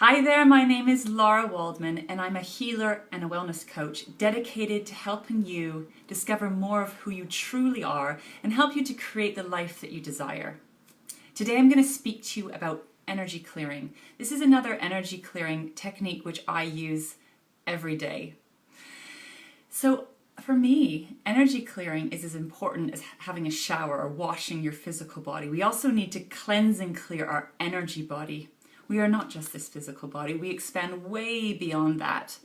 Hi there, my name is Laura Waldman and I'm a healer and a wellness coach dedicated to helping you discover more of who you truly are and help you to create the life that you desire. Today I'm going to speak to you about energy clearing. This is another energy clearing technique which I use every day. So for me, energy clearing is as important as having a shower or washing your physical body. We also need to cleanse and clear our energy body. We are not just this physical body, we expand way beyond that.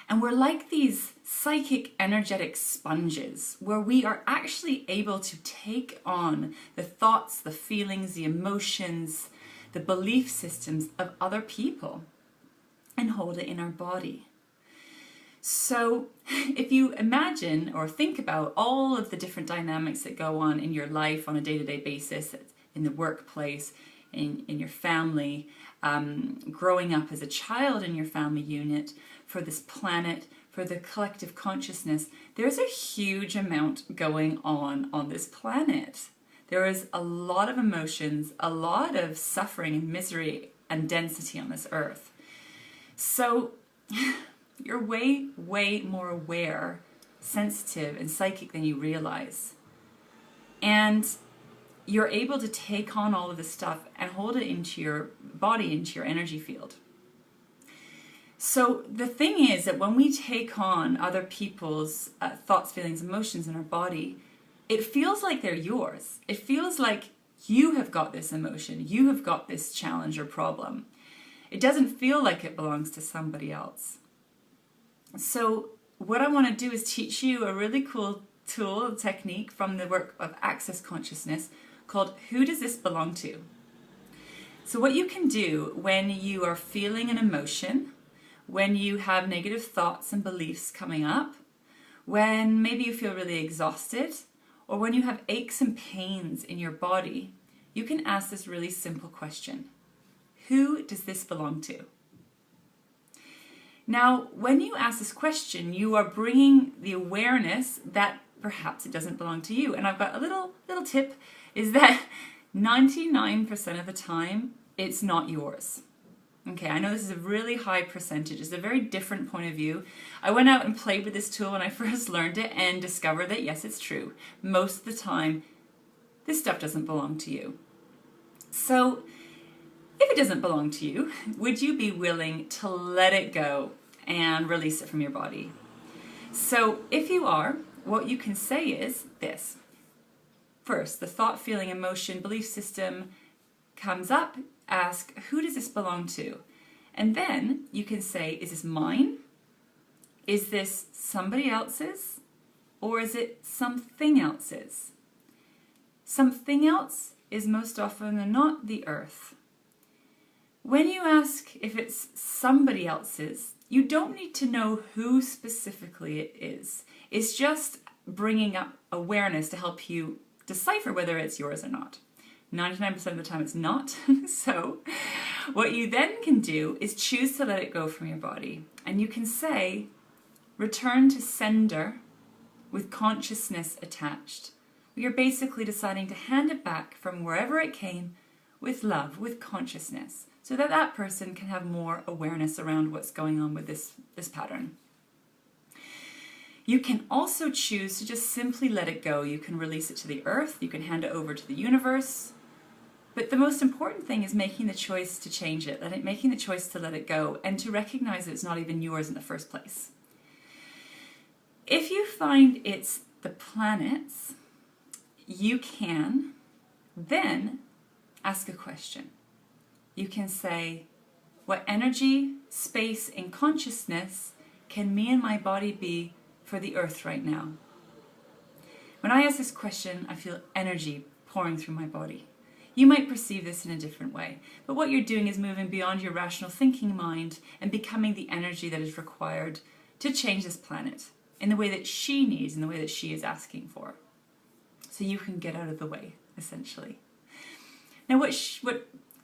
And we're like these psychic energetic sponges where we are actually able to take on the thoughts, the feelings, the emotions, the belief systems of other people and hold it in our body. So if you imagine or think about all of the different dynamics that go on in your life on a day-to-day basis, in the workplace, in your family, growing up as a child in your family unit, for this planet, for the collective consciousness, there's a huge amount going on this planet. There is a lot of emotions, a lot of suffering and misery and density on this earth. So you're way, way more aware, sensitive, and psychic than you realize. And you're able to take on all of this stuff and hold it into your body, into your energy field. So the thing is that when we take on other people's thoughts, feelings, emotions in our body, it feels like they're yours. It feels like you have got this emotion, you have got this challenge or problem. It doesn't feel like it belongs to somebody else. So what I want to do is teach you a really cool tool, a technique from the work of Access Consciousness called Who Does This Belong To? So what you can do when you are feeling an emotion, when you have negative thoughts and beliefs coming up, when maybe you feel really exhausted, or when you have aches and pains in your body, you can ask this really simple question. Who does this belong to? Now, when you ask this question, you are bringing the awareness that perhaps it doesn't belong to you. And I've got a little tip, is that 99% of the time, it's not yours. Okay, I know this is a really high percentage. It's a very different point of view. I went out and played with this tool when I first learned it and discovered that yes, it's true. Most of the time, this stuff doesn't belong to you. So if it doesn't belong to you, would you be willing to let it go and release it from your body? So if you are, what you can say is this. First, the thought, feeling, emotion, belief system comes up. Ask, who does this belong to? And then you can say, is this mine? Is this somebody else's? Or is it something else's? Something else is most often than not the earth. When you ask if it's somebody else's, you don't need to know who specifically it is. It's just bringing up awareness to help you decipher whether it's yours or not. 99% of the time it's not. So what you then can do is choose to let it go from your body. And you can say, return to sender with consciousness attached. You're basically deciding to hand it back from wherever it came with love, with consciousness, so that that person can have more awareness around what's going on with this pattern. You can also choose to just simply let it go. You can release it to the earth, you can hand it over to the universe, but the most important thing is making the choice to change it, making the choice to let it go and to recognize that it's not even yours in the first place. If you find it's the planet's, you can then ask a question. You can say, what energy, space, and consciousness can me and my body be for the earth right now? When I ask this question, I feel energy pouring through my body. You might perceive this in a different way, but what you're doing is moving beyond your rational thinking mind and becoming the energy that is required to change this planet in the way that she needs, in the way that she is asking for. So you can get out of the way, essentially. Now what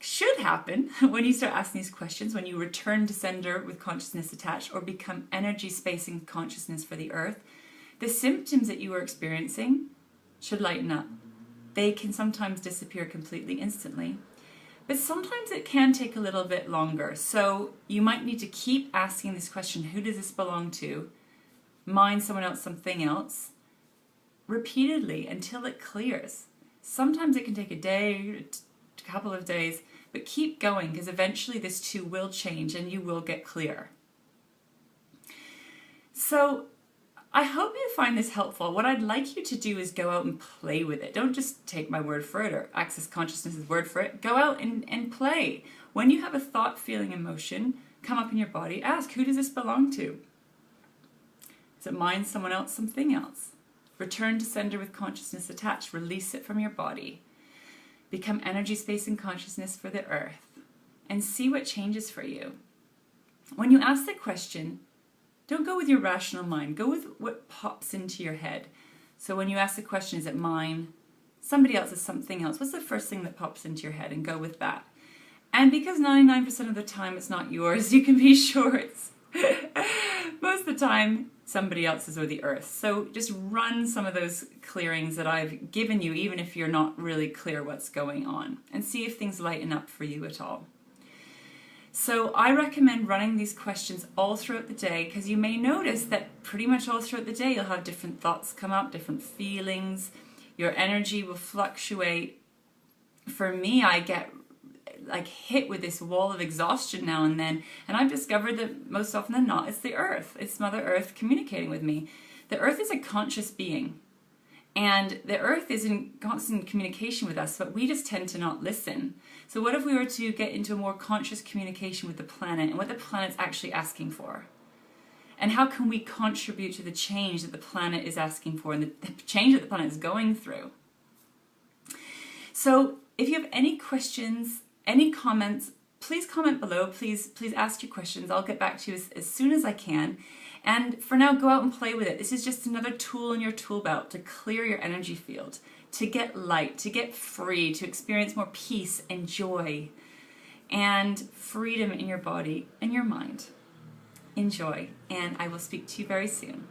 should happen when you start asking these questions, when you return to sender with consciousness attached or become energy, space, and consciousness for the earth, the symptoms that you are experiencing should lighten up. They can sometimes disappear completely instantly, But sometimes it can take a little bit longer. So you might need to keep asking this question, who does this belong to? Mine, someone else, something else, repeatedly until it clears. Sometimes it can take a day, a couple of days, but keep going because eventually this too will change and you will get clear. So I hope you find this helpful. What I'd like you to do is go out and play with it. Don't just take my word for it or Access Consciousness's word for it. Go out and play. When you have a thought, feeling, emotion come up in your body, ask, who does this belong to? Is it mine, someone else, something else? Return to sender with consciousness attached. Release it from your body. Become energy, space, and consciousness for the earth. And see what changes for you. When you ask the question, don't go with your rational mind. Go with what pops into your head. So when you ask the question, is it mine? Somebody else is something else. What's the first thing that pops into your head? And go with that. And because 99% of the time it's not yours, you can be sure it's most of the time somebody else's or the earth. So just run some of those clearings that I've given you, even if you're not really clear what's going on, and see if things lighten up for you at all. So I recommend running these questions all throughout the day, because you may notice that pretty much all throughout the day you'll have different thoughts come up, different feelings, your energy will fluctuate. For me, I get like hit with this wall of exhaustion now and then, and I've discovered that most often than not it's the earth, it's Mother Earth communicating with me. The earth is a conscious being, and the earth is in constant communication with us, but we just tend to not listen. So what if we were to get into a more conscious communication with the planet and what the planet's actually asking for? And how can we contribute to the change that the planet is asking for and the change that the planet is going through? So if you have any questions, any comments, please comment below. Please ask your questions. I'll get back to you as soon as I can. And for now, go out and play with it. This is just another tool in your tool belt to clear your energy field, to get light, to get free, to experience more peace and joy and freedom in your body and your mind. Enjoy, and I will speak to you very soon.